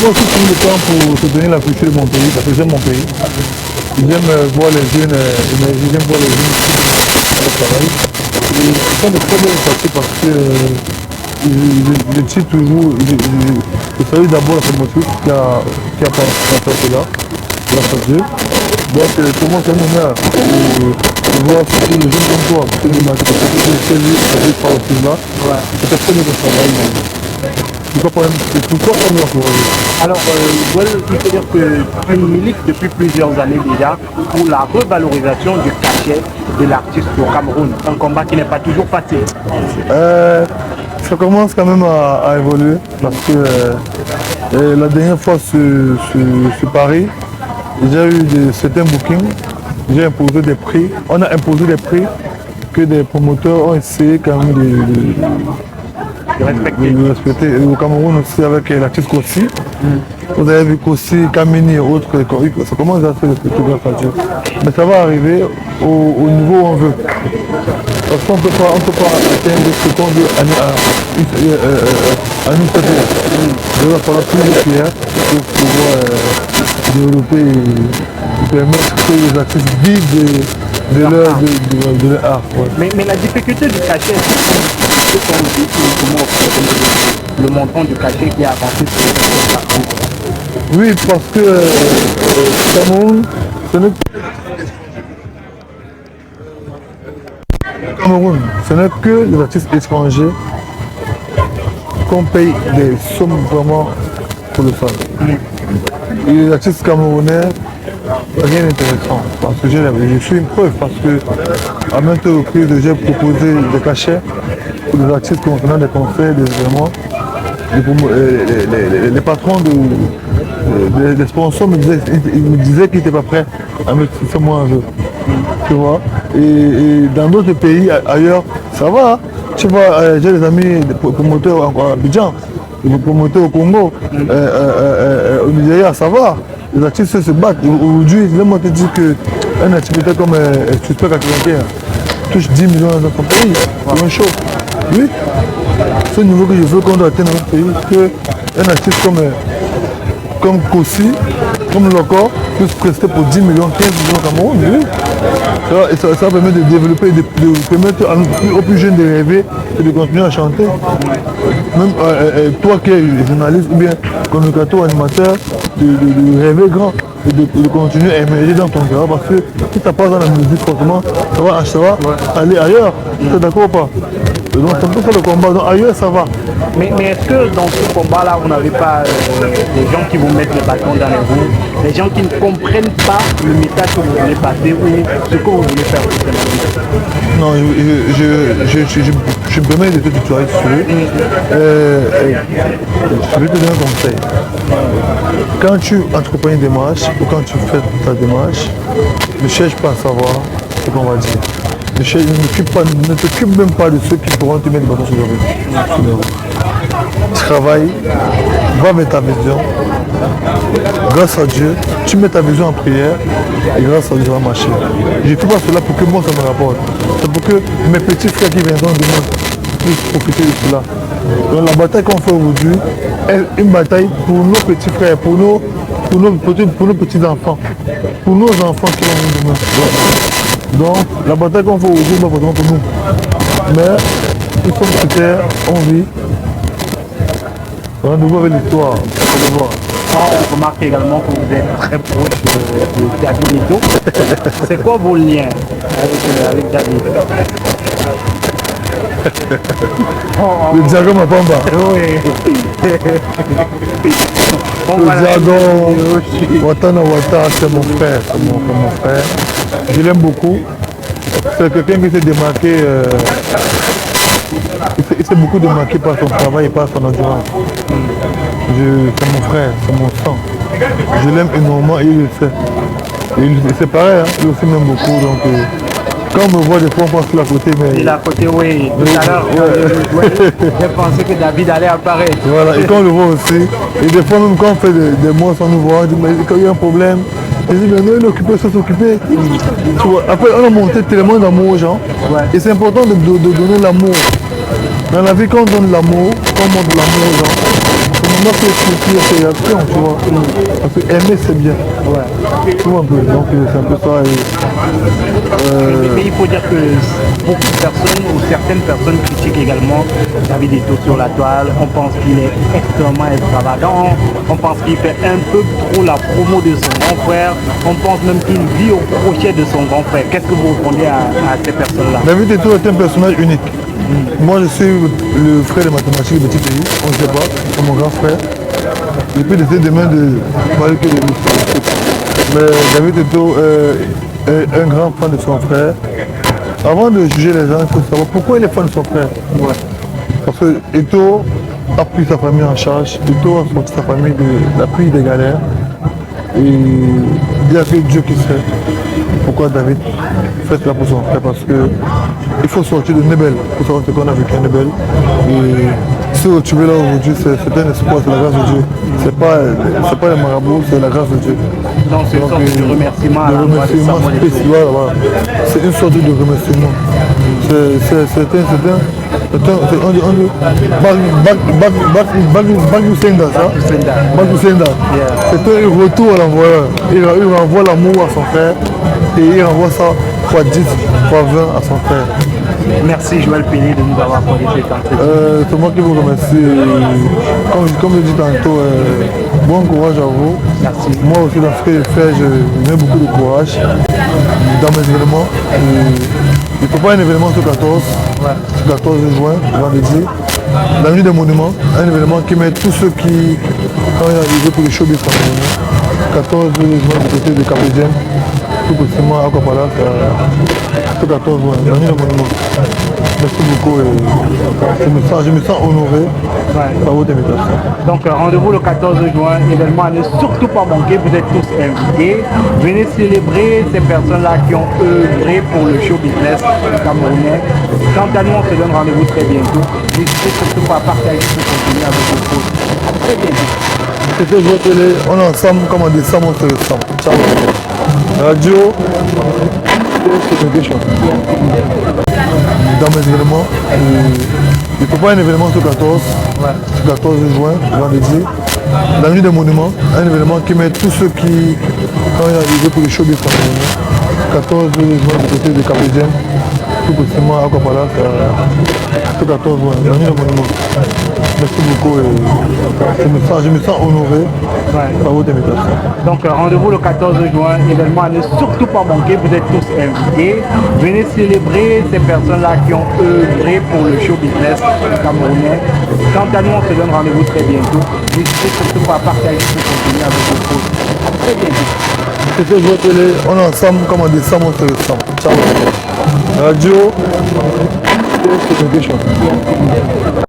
moi aussi prendre le temps pour soutenir la culture de mon pays, parce que j'aime mon pays. J'aime voir les jeunes émerger, j'aime voir les jeunes au travail. Et ce sont de très belles parties parce que je tire toujours, je salue d'abord la promotrice qui a fait cela, grâce à Dieu. Donc pour moi c'est un honneur de voir surtout les jeunes comme toi, parce que je m'attends à ce que je sais pas aussi là. C'est personne qui travaille. Pourquoi on doit encourager? Alors, il faut dire que tu milites depuis plusieurs années déjà pour la revalorisation du cachet de l'artiste au Cameroun. Un combat qui n'est pas toujours facile. Ça commence quand même à évoluer parce que la dernière fois sur Paris, j'ai eu certains bookings, j'ai imposé des prix. On a imposé des prix que des promoteurs ont essayé quand même de respecter. Et au Cameroun aussi avec l'artiste Kossi. Vous avez vu Kossi, Kamini et autres, ça commence à se respecter grâce à Dieu. Mais ça va arriver au niveau où on veut. Parce qu'on ne peut pas atteindre ce qu'on veut à une seule. Il va falloir plus de prières pour pouvoir développer et permettre que les artistes vivent de leur art. Ouais. Mais la difficulté du cachet, c'est qu'on dit le montant du cachet qui a avancé sur l'artiste. Oui, parce que Cameroun, ce n'est que les artistes étrangers qu'on paye des sommes vraiment pour le faire. Et les artistes camerounais, rien d'intéressant. Parce que je suis une preuve, parce que à maintes reprises, j'ai proposé des cachets pour les artistes concernant des concerts, des événements. Les patrons des sponsors me disaient qu'ils n'étaient pas prêts à mettre ce moi un jeu. Tu vois. Et dans d'autres pays ailleurs, ça va. Tu vois, j'ai des amis des promoteurs à Abidjan, des promoteurs au Congo, au Nigeria, ça va. Les artistes se battent. Aujourd'hui, moi te dis qu'un artiste comme Suspect 81 touche 10 millions dans son pays pour un show. Oui. C'est le niveau que je veux qu'on doit atteindre dans notre pays, qu'un artiste comme Kossi, comme Loco, puisse prester pour 10 millions, 15 millions au Cameroun, oui. Ça permet de développer, de permettre aux plus jeunes de rêver et de continuer à chanter. Même toi qui es journaliste ou bien communicateur, animateur, de rêver grand et de continuer à émerger dans ton cœur, parce que si tu n'as pas dans la musique, forcément, ça va aller ailleurs. Tu es d'accord ou pas? Donc c'est un peu ça le combat, donc ailleurs ça va. Mais est-ce que dans ce combat-là, vous n'avez pas des gens qui vous mettent le bâton dans les roues, des gens qui ne comprennent pas le message que vous voulez passer ou ce que vous voulez faire? Non, je me permets de te tutoyer dessus. Je vais te donner un conseil. Quand tu entreprends une démarche ou quand tu fais ta démarche, ne cherche pas à savoir ce qu'on va dire. Ne t'occupe même pas de ceux qui pourront te mettre le bâton sur le roues. Travaille, va vers ta vision. Grâce à Dieu, tu mets ta vision en prière et grâce à Dieu, ça va marcher. Je ne fais pas cela pour que moi ça me rapporte. C'est pour que mes petits frères qui viendront demain puissent profiter de cela. Donc la bataille qu'on fait aujourd'hui est une bataille pour nos petits frères, pour nos petits enfants, pour nos enfants qui vont venir demain. Donc la bataille qu'on fait aujourd'hui n'est pas forcément pour nous. Mais il faut que tu on vit. Rendez-vous avec l'histoire. On remarque également que vous êtes très proche de David Neto. C'est quoi vos liens avec David? Le jargon Mapamba. Oui. Le jargon Watana Wata, c'est mon frère. C'est mon frère. Je l'aime beaucoup. C'est quelqu'un qui s'est démarqué. Il s'est beaucoup démarqué par son travail et par son endurance. C'est mon frère, c'est mon sang. Je l'aime énormément et il le sait. Et c'est pareil, hein, il aussi m'aime beaucoup. Donc, quand on me voit des fois, on pense qu'il est à côté. Mais... Il est à côté, oui. Tout à l'heure, j'ai pensé que David allait apparaître. Voilà, et quand on le voit aussi, et des fois même quand on fait des mois sans nous voir, on dit, mais quand il y a un problème, je dis, mais non, il est occupé, il faut s'occuper. Après, on a monté tellement d'amour aux gens. Ouais. Et c'est important de donner l'amour. Dans la vie, quand on donne l'amour, quand on montre l'amour aux gens, moi, c'est réaction, tu vois. Parce que aimer, c'est bien. Ouais. Tu vois un peu. Donc, c'est un peu ça. Mais il faut dire que beaucoup de personnes ou certaines personnes critiquent également David Eto'o sur la toile. On pense qu'il est extrêmement extravagant. On pense qu'il fait un peu trop la promo de son grand frère. On pense même qu'il vit au crochet de son grand frère. Qu'est-ce que vous répondez à ces personnes-là? David Eto'o est un personnage unique. Moi, je suis le frère de mathématiques du petit pays. On ne sait pas. C'est mon grand frère. Et puis, j'essaie demain de parler que de lui. Mais David Eto'o est un grand fan de son frère. Avant de juger les gens, il faut savoir pourquoi il est fan de son frère. Ouais. Parce que Eto'o a pris sa famille en charge. Eto'o a sorti sa famille de la pluie des galères. Et il n'y a que Dieu qui sait pourquoi David fait cela pour son frère. Parce que il faut sortir de Nebel pour savoir ce qu'on a vécu à Nebel. Et si tu es là aujourd'hui, c'est un espoir, c'est la grâce de Dieu. C'est pas les marabouts, c'est la grâce de Dieu. Donc c'est une sorte de remerciement à de l'endroit de remerciement Samuel Eto'o. spécial, voilà. C'est une sorte de remerciement. C'est un retour à l'envoyeur. Il renvoie l'amour à son frère et il renvoie ça fois 10, fois 20 à son frère. Merci Joël Pelé de nous avoir accordé cet entretien. C'est moi qui vous remercie. Comme je dis tantôt, bon courage à vous. Merci. Moi aussi dans ce que je fais, je mets beaucoup de courage dans mes événements. Il ne faut pas un événement sur 14 juin, vendredi, la nuit des monuments, un événement qui met tous ceux qui, quand il est arrivé pour le showbiz camerounais, 14 juin du côté de Capédienne, tout précisément à Aquapala, c'est 14 juin, la nuit des monuments. Merci beaucoup et je me sens honoré par votre invitation. Donc rendez-vous le 14 juin, événement à ne surtout pas manquer, vous êtes tous invités. Venez célébrer ces personnes-là qui ont œuvré pour le show business camerounais. Quant à nous, on se donne rendez-vous très bientôt. N'hésitez surtout pas à partager ce contenu avec vos proches. À très bientôt. C'était Joël Pelé, on est ensemble, comme on dit, ça on se ressemble. Ciao. Radio, dans mes événements, il ne faut pas un événement sur 14 juin, vendredi, la nuit des monuments, un événement qui met tous ceux qui, quand il est arrivé pour le showbiz camerounais, 14 juin du côté de Capédienne, tout précisément à Aquapala, c'est 14 juin, la nuit des monuments. Merci beaucoup et je me sens honoré par votre invitation. Donc rendez-vous le 14 juin, événement à ne surtout pas manquer, vous êtes tous invités. Venez célébrer ces personnes-là qui ont œuvré pour le show business camerounais. Quant à nous, on se donne rendez-vous très bientôt. N'hésitez surtout pas à partager ce contenu avec vos proches. À très bientôt. C'était Joël Pelé, on est ensemble, comme on dit, ça on se ressemble. Ciao. Radio,